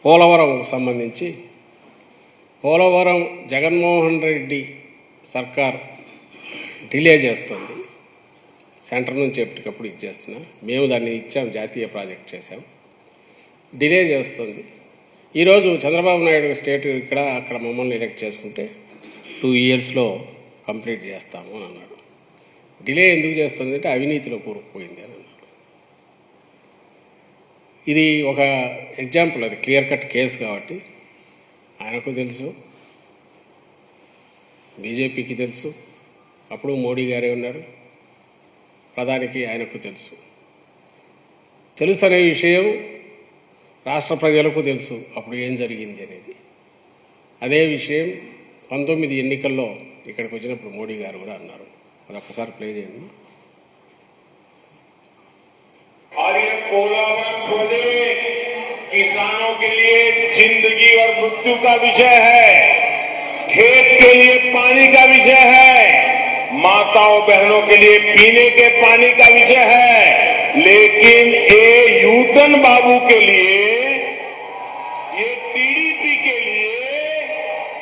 పోలవరం సంబంధించి పోలవరం జగన్మోహన్ రెడ్డి సర్కార్ డిలే చేస్తుంది. సెంటర్ నుంచి ఎప్పటికప్పుడు ఇచ్చేస్తున్నాం. మేము దాన్ని ఇచ్చాం, జాతీయ ప్రాజెక్ట్ చేశాం. డిలే చేస్తుంది. ఈరోజు చంద్రబాబు నాయుడు స్టేట్ ఇక్కడ అక్కడ మమ్మల్ని ఎలక్ట్ చేసుకుంటే 2 yearsలో కంప్లీట్ చేస్తాము అని అన్నాడు. డిలే ఎందుకు చేస్తుంది అంటే అవినీతిలో కూరుకుపోయింది అని అన్నాడు. ఇది ఒక ఎగ్జాంపుల్, అది క్లియర్ కట్ కేసు కాబట్టి ఆయనకు తెలుసు, బీజేపీకి తెలుసు, అప్పుడు మోడీ గారే ఉన్నారు, ప్రధానికి ఆయనకు తెలుసు. తెలుసు అనే విషయం రాష్ట్ర ప్రజలకు తెలుసు అప్పుడు ఏం జరిగింది అనేది. అదే విషయం 19 ఎన్నికల్లో ఇక్కడికి వచ్చినప్పుడు మోడీ గారు కూడా అన్నారు. అది ఒక్కసారి ప్లే చేయండి. किसानों के लिए जिंदगी और मृत्यु का विषय है, खेत के लिए पानी का विषय है, माताओं बहनों के लिए पीने के पानी का विषय है, लेकिन ये यूटन बाबू के लिए, ये टीडीपी के लिए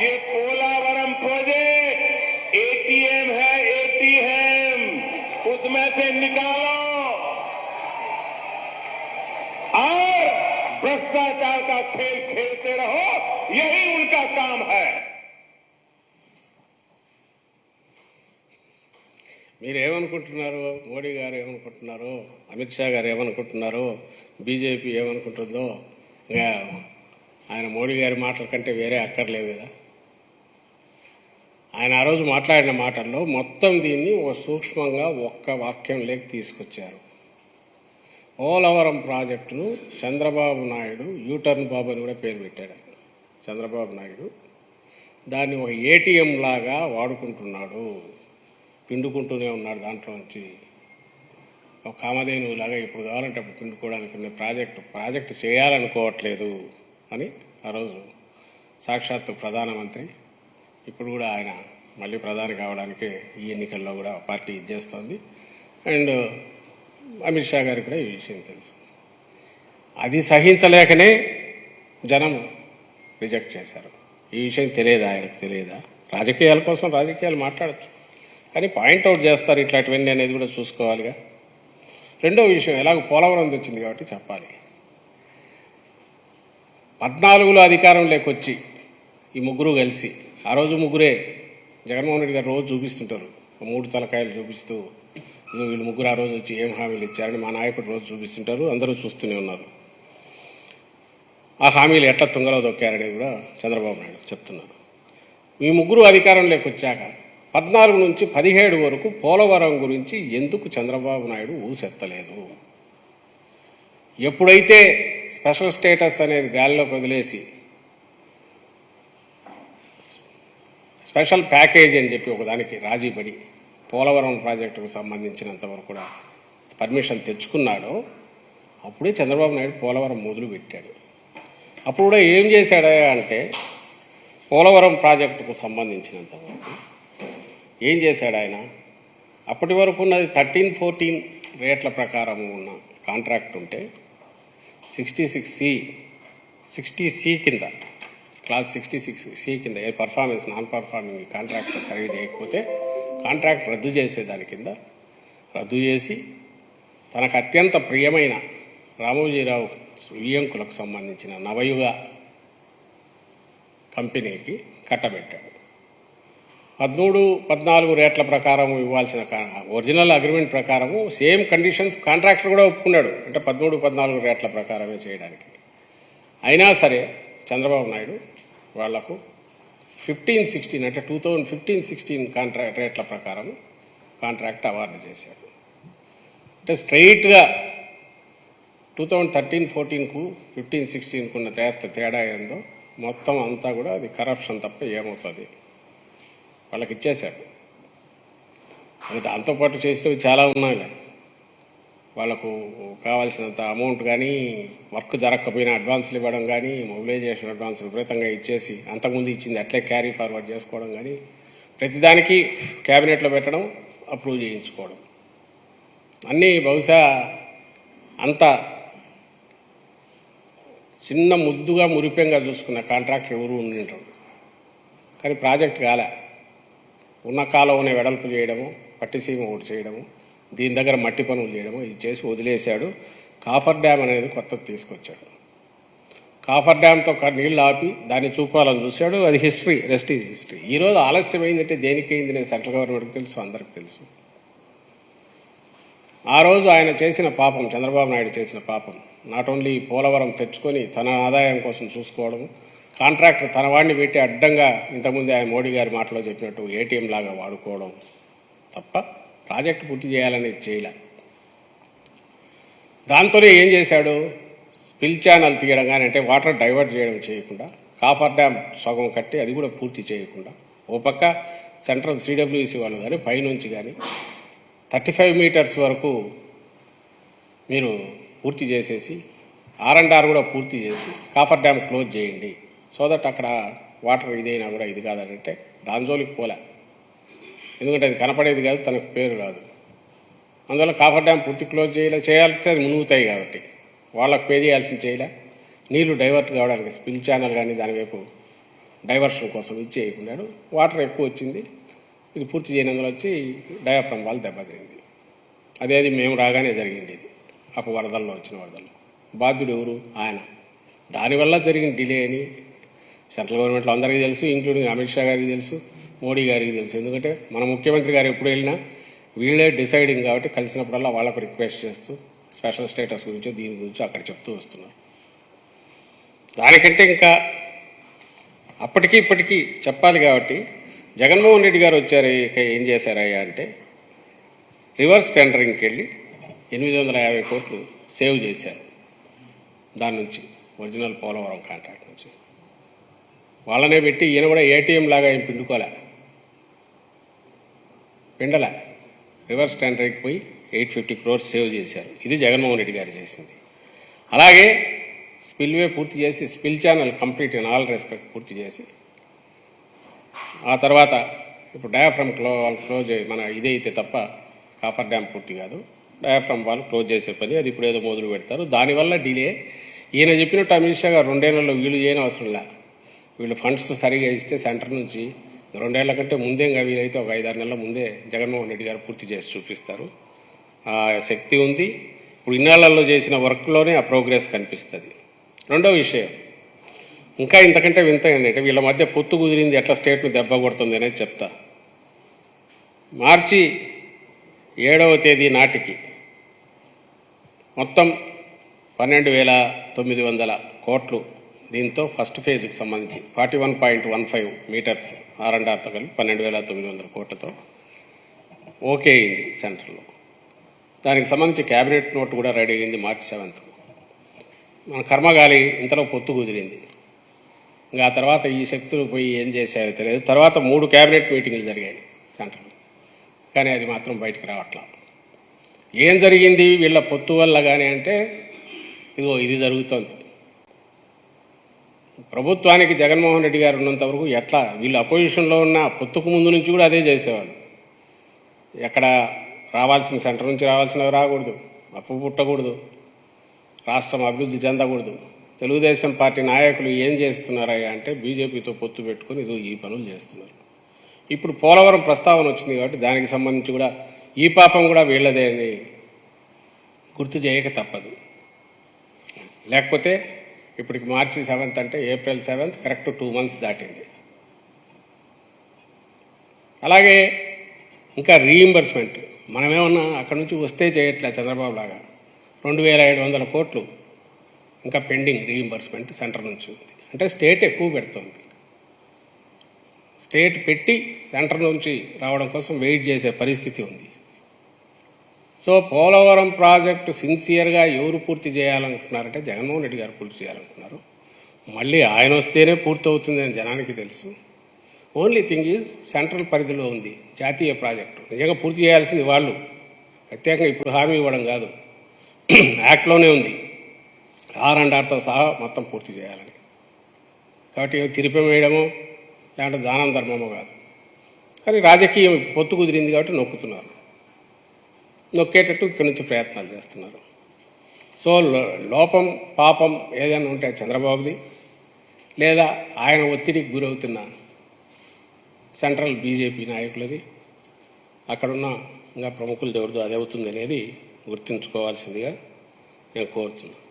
ये पोलावरम प्रोजेक्ट एटीएम है, एटीएम उसमें से निकालो और भ्रष्टाचार का खेल खेलते रहो, यही उनका काम है. మీరు ఏమనుకుంటున్నారు, మోడీ గారు ఏమనుకుంటున్నారు, అమిత్ షా గారు ఏమనుకుంటున్నారు, బీజేపీ ఏమనుకుంటుందో ఇంకా ఆయన మోడీ గారి మాటల కంటే వేరే అక్కర్లేదు కదా. ఆయన ఆ రోజు మాట్లాడిన మాటల్లో మొత్తం దీన్ని ఒక సూక్ష్మంగా ఒక్క వాక్యం లేక తీసుకొచ్చారు. పోలవరం ప్రాజెక్టును చంద్రబాబు నాయుడు యూటర్న్ బాబు అని కూడా పేరు పెట్టాడు. చంద్రబాబు నాయుడు దాన్ని ఒక ఏటీఎం లాగా వాడుకుంటున్నాడు, పిండుకుంటూనే ఉన్నాడు. దాంట్లోంచి ఒక కామధేనులాగా ఇప్పుడు కావాలంటే అప్పుడు పిండుకోవడానికి ప్రాజెక్టు చేయాలనుకోవట్లేదు అని ఆ రోజు సాక్షాత్తు ప్రధానమంత్రి, ఇప్పుడు కూడా ఆయన మళ్ళీ ప్రధాని కావడానికి ఈ ఎన్నికల్లో కూడా పార్టీ ఇచ్చేస్తుంది. అండ్ అమిత్ షా గారికి కూడా ఈ విషయం తెలుసు. అది సహించలేకనే జనం రిజెక్ట్ చేశారు. ఈ విషయం తెలియదా, ఆయనకు తెలియదా? రాజకీయాల కోసం రాజకీయాలు మాట్లాడచ్చు, కానీ పాయింట్అవుట్ చేస్తారు ఇట్లాంటివన్నీ అనేది కూడా చూసుకోవాలిగా. రెండో విషయం, ఎలాగో పోలవరం వచ్చింది కాబట్టి చెప్పాలి. 14లో అధికారం లేకొచ్చి ఈ ముగ్గురు కలిసి, ఆ రోజు ముగ్గురే జగన్మోహన్ రెడ్డి గారు రోజు చూపిస్తుంటారు, 3 తలకాయలు చూపిస్తూ వీళ్ళు ముగ్గురు ఆ రోజు వచ్చి ఏం హామీలు ఇచ్చారని మా నాయకుడు రోజు చూపిస్తుంటారు, అందరూ చూస్తూనే ఉన్నారు. ఆ హామీలు ఎట్లా తుంగలో దొక్కారనేది కూడా చంద్రబాబు నాయుడు చెప్తున్నారు. ఈ ముగ్గురు అధికారంలోకి వచ్చాక 14 నుంచి 17 వరకు పోలవరం గురించి ఎందుకు చంద్రబాబు నాయుడు ఊసెత్తలేదు? ఎప్పుడైతే స్పెషల్ స్టేటస్ అనేది గాలిలోకి వదిలేసి స్పెషల్ ప్యాకేజ్ అని చెప్పి ఒకదానికి రాజీపడి పోలవరం ప్రాజెక్టుకు సంబంధించినంత వరకు కూడా పర్మిషన్ తెచ్చుకున్నాడో అప్పుడే చంద్రబాబు నాయుడు పోలవరం మొదలు పెట్టాడు. అప్పుడు కూడా ఏం చేశాడా అంటే పోలవరం ప్రాజెక్టుకు సంబంధించినంత వరకు ఏం చేశాడు ఆయన? అప్పటి వరకు ఉన్నది 13-14 రేట్ల ప్రకారం ఉన్న కాంట్రాక్ట్ ఉంటే 60C కింద, క్లాస్ 66C కింద ఏ పర్ఫార్మెన్స్ నాన్ పర్ఫార్మింగ్ కాంట్రాక్ట్ సరిగ్గా చేయకపోతే కాంట్రాక్ట్ రద్దు చేసే దాని కింద రద్దు చేసి తనకు అత్యంత ప్రియమైన రామోజీరావు వియ్యంకులకు సంబంధించిన నవయుగ కంపెనీకి కట్టబెట్టాడు. 13-14 రేట్ల ప్రకారం ఇవ్వాల్సిన ఒరిజినల్ అగ్రిమెంట్ ప్రకారము సేమ్ కండిషన్స్ కాంట్రాక్టర్ కూడా ఒప్పుకున్నాడు, అంటే 13-14 రేట్ల ప్రకారమే చేయడానికి. అయినా సరే చంద్రబాబు నాయుడు వాళ్లకు 15-16 అంటే 2015-16 రేట్ల ప్రకారం కాంట్రాక్ట్ అవార్డు చేశాడు. అంటే స్ట్రైట్గా 2013-14కు 15-16కు ఉన్న తేడా ఏందో మొత్తం అంతా కూడా అది కరప్షన్ తప్ప ఏమవుతుంది వాళ్ళకి ఇచ్చేశాడు. అది దాంతోపాటు చేసినవి చాలా ఉన్నాయి. వాళ్లకు కావాల్సినంత అమౌంట్ కానీ, వర్క్ జరగకపోయినా అడ్వాన్సులు ఇవ్వడం కానీ, మొబిలైజేషన్ అడ్వాన్స్ విపరీతంగా ఇచ్చేసి అంతకుముందు ఇచ్చింది అట్లే క్యారీ ఫార్వర్డ్ చేసుకోవడం కానీ, ప్రతిదానికి క్యాబినెట్లో పెట్టడం, అప్రూవ్ చేయించుకోవడం, అన్నీ బహుశా అంత చిన్న ముద్దుగా మురిపెంగా చూసుకున్న కాంట్రాక్టర్ ఎవరు ఉండింటారు. కానీ ప్రాజెక్ట్ కాలే. ఉన్న కాలువనే వెడల్పు చేయడము, పట్టిసీమ ఒకటి చేయడము, దీని దగ్గర మట్టి పనులు చేయడము, ఇది చేసి వదిలేశాడు. కాఫర్ డ్యామ్ అనేది కొత్తది తీసుకొచ్చాడు. కాఫర్ డ్యామ్తో నీళ్ళు ఆపి దాన్ని చూపాలని చూశాడు. అది హిస్టరీ, రెస్ట్ ఈజ్ హిస్టరీ. ఈరోజు ఆలస్యమైందంటే దేనికి అయింది నేను సెంట్రల్ గవర్నమెంట్కి తెలుసు, అందరికి తెలుసు. ఆ రోజు ఆయన చేసిన పాపం, చంద్రబాబు నాయుడు చేసిన పాపం, నాట్ ఓన్లీ పోలవరం తెచ్చుకొని తన ఆదాయం కోసం చూసుకోవడం, కాంట్రాక్టర్ తన వాడిని పెట్టి అడ్డంగా ఇంతకుముందు ఆయన మోడీ గారి మాటలో చెప్పినట్టు ఏటీఎం లాగా వాడుకోవడం తప్ప ప్రాజెక్టు పూర్తి చేయాలనేది చేయలే. దాంతోనే ఏం చేశాడు, స్పిల్ ఛానల్ తీయడం కానీ, అంటే వాటర్ డైవర్ట్ చేయడం చేయకుండా, కాఫర్ డ్యామ్ సగం కట్టి అది కూడా పూర్తి చేయకుండా, ఓ పక్క సెంట్రల్ సిడబ్ల్యూసి వాళ్ళు కానీ పైనుంచి కానీ 35 మీటర్స్ వరకు మీరు పూర్తి చేసేసి R&R కూడా పూర్తి చేసి కాఫర్ డ్యామ్ క్లోజ్ చేయండి, సో దట్ అక్కడ వాటర్ ఇదైనా కూడా ఇది కాదంటే దాని జోలికి పోలే. ఎందుకంటే అది కనపడేది కాదు, తనకు పేరు రాదు. అందువల్ల కాఫర్ డ్యామ్ పూర్తి క్లోజ్ చేయాల్సి అది మునుగుతాయి కాబట్టి వాళ్ళకు పే చేయాల్సింది చేయలే. నీళ్లు డైవర్ట్ కావడానికి స్పిల్ ఛానల్ కానీ దాని వైపు డైవర్షన్ కోసం ఇచ్చేయకున్నాడు. వాటర్ ఎక్కువ వచ్చింది, ఇది పూర్తి చేయనందులో వచ్చి డయాఫ్రమ్ వాళ్ళు దెబ్బతింది. అదేది మేము రాగానే జరిగింది. ఇది అప్పుడు వరదల్లో వచ్చిన వరదల్లో బాధ్యుడు ఎవరు, ఆయన. దానివల్ల జరిగిన డిలే అని సెంట్రల్ గవర్నమెంట్లో అందరికీ తెలుసు, ఇంక్లూడింగ్ అమిత్ షా గారికి తెలుసు, మోడీ గారికి తెలుసు. ఎందుకంటే మన ముఖ్యమంత్రి గారు ఎప్పుడు వెళ్ళినా వీళ్ళే డిసైడింగ్ కాబట్టి కలిసినప్పుడల్లా వాళ్ళకు రిక్వెస్ట్ చేస్తూ స్పెషల్ స్టేటస్ గురించో దీని గురించో అక్కడ చెప్తూ వస్తున్నారు. దానికంటే ఇంకా అప్పటికీ ఇప్పటికీ చెప్పాలి కాబట్టి జగన్మోహన్ రెడ్డి గారు వచ్చారు, ఇక ఏం చేశారయ్యా అంటే రివర్స్ టెండరింగ్కి వెళ్ళి 850 కోట్లు సేవ్ చేశారు. దాని నుంచి ఒరిజినల్ పోలవరం కాంట్రాక్ట్ నుంచి వాళ్ళనే పెట్టి ఈయన కూడా ఏటీఎం లాగా ఏం పిండలే. రివర్స్ టెండరింగ్కి పోయి 850 crores సేవ్ చేశారు. ఇది జగన్మోహన్ రెడ్డి గారు చేసింది. అలాగే స్పిల్వే పూర్తి చేసి spill channel complete in all respect పూర్తి చేసి ఆ తర్వాత ఇప్పుడు డయాఫ్రమ్ క్లోజ్ మన ఇదైతే తప్ప కాఫర్ డ్యామ్ పూర్తి కాదు, డయాఫ్రమ్ వాళ్ళు క్లోజ్ చేసే పని అది ఇప్పుడు ఏదో మొదలు పెడతారు. దానివల్ల డిలే. ఈయన చెప్పినట్టు అమిత్ షా గారు 2 ఏళ్లలో వీళ్ళు చేయని అవసరం లే, వీళ్ళు ఫండ్స్ సరిగా ఇస్తే సెంటర్ నుంచి 2 ఏళ్ల కంటే ముందే వీలైతే ఒక 5-6 నెలల ముందే జగన్మోహన్ రెడ్డి గారు పూర్తి చేసి చూపిస్తారు. ఆ శక్తి ఉంది. ఇప్పుడు ఇన్నాళ్లలో చేసిన వర్క్లోనే ఆ ప్రోగ్రెస్ కనిపిస్తుంది. రెండో విషయం ఇంకా ఇంతకంటే వింత ఏంటంటే వీళ్ళ మధ్య పొత్తు కుదిరింది ఎట్లా స్టేట్ను దెబ్బ కొడుతుంది అనేది చెప్తా. మార్చి 7వ తేదీ నాటికి మొత్తం 12,900 కోట్లు దీంతో ఫస్ట్ ఫేజ్కి సంబంధించి 41.15 మీటర్స్ R&Rతో కలిపి 12,900 కోట్లతో ఓకే అయింది సెంటర్లో. దానికి సంబంధించి క్యాబినెట్ నోట్ కూడా రెడీ అయింది March 7th. మన కర్మగాలి ఇంతలో పొత్తు కుదిరింది. ఇంకా ఆ తర్వాత ఈ శక్తులు పోయి ఏం చేశాయో తెలియదు. తర్వాత 3 క్యాబినెట్ మీటింగులు జరిగాయి సెంటర్లో, కానీ అది మాత్రం బయటకు రావట్లా. ఏం జరిగింది వీళ్ళ పొత్తు వల్ల కానీ అంటే ఇదిగో ఇది జరుగుతుంది. ప్రభుత్వానికి జగన్మోహన్ రెడ్డి గారు ఉన్నంత వరకు ఎట్లా వీళ్ళు అపోజిషన్లో ఉన్న పొత్తుకు ముందు నుంచి కూడా అదే చేసేవాళ్ళు. ఎక్కడ రావాల్సిన సెంటర్ నుంచి రావాల్సినవి రాకూడదు, అప్పు పుట్టకూడదు, రాష్ట్రం అభివృద్ధి చెందకూడదు. తెలుగుదేశం పార్టీ నాయకులు ఏం చేస్తున్నారయ్యా అంటే బీజేపీతో పొత్తు పెట్టుకొని ఇదో ఈ పనులు చేస్తున్నారు. ఇప్పుడు పోలవరం ప్రస్తావన వచ్చింది కాబట్టి దానికి సంబంధించి కూడా ఈ పాపం కూడా వీళ్ళదే అని గుర్తు చేయక తప్పదు. లేకపోతే ఇప్పటికి March 7th అంటే April 7th కరెక్ట్ 2 months దాటింది. అలాగే ఇంకా రీయింబర్స్మెంట్ మనమేమన్నా అక్కడి నుంచి వస్తే చేయట్లే చంద్రబాబు లాగా 2,700 కోట్లు ఇంకా పెండింగ్ రీయింబర్స్మెంట్ సెంటర్ నుంచి ఉంది. అంటే స్టేట్ ఎక్కువ పెడుతుంది. స్టేట్ పెట్టి సెంటర్ నుంచి రావడం కోసం వెయిట్ చేసే పరిస్థితి ఉంది. సో పోలవరం ప్రాజెక్టు సిన్సియర్గా ఎవరు పూర్తి చేయాలనుకున్నారంటే జగన్మోహన్ రెడ్డి గారు పూర్తి చేయాలనుకున్నారు. మళ్ళీ ఆయన వస్తేనే పూర్తి అవుతుందని జనానికి తెలుసు. ఓన్లీ థింగ్ ఈజ్ సెంట్రల్ పరిధిలో ఉంది జాతీయ ప్రాజెక్టు. నిజంగా పూర్తి చేయాల్సింది వాళ్ళు, ప్రత్యేకంగా ఇప్పుడు హామీ ఇవ్వడం కాదు. యాక్ట్లోనే ఉంది R&Rతో సహా మొత్తం పూర్తి చేయాలని. కాబట్టి తిరిపి వేయడమో లేదంటే దానం ధర్మమో కాదు. కానీ రాజకీయం పొత్తు కుదిరింది కాబట్టి నొక్కుతున్నారు, నొక్కేటట్టు ఇక్కడి నుంచి ప్రయత్నాలు చేస్తున్నారు. సో లోపం పాపం ఏదైనా ఉంటే చంద్రబాబుది, లేదా ఆయన ఒత్తిడికి గురవుతున్న సెంట్రల్ బీజేపీ నాయకులది, అక్కడున్న ఇంకా ప్రముఖులది ఎవరిదో అది అవుతుంది అనేది గుర్తుంచుకోవాల్సిందిగా నేను కోరుతున్నాను.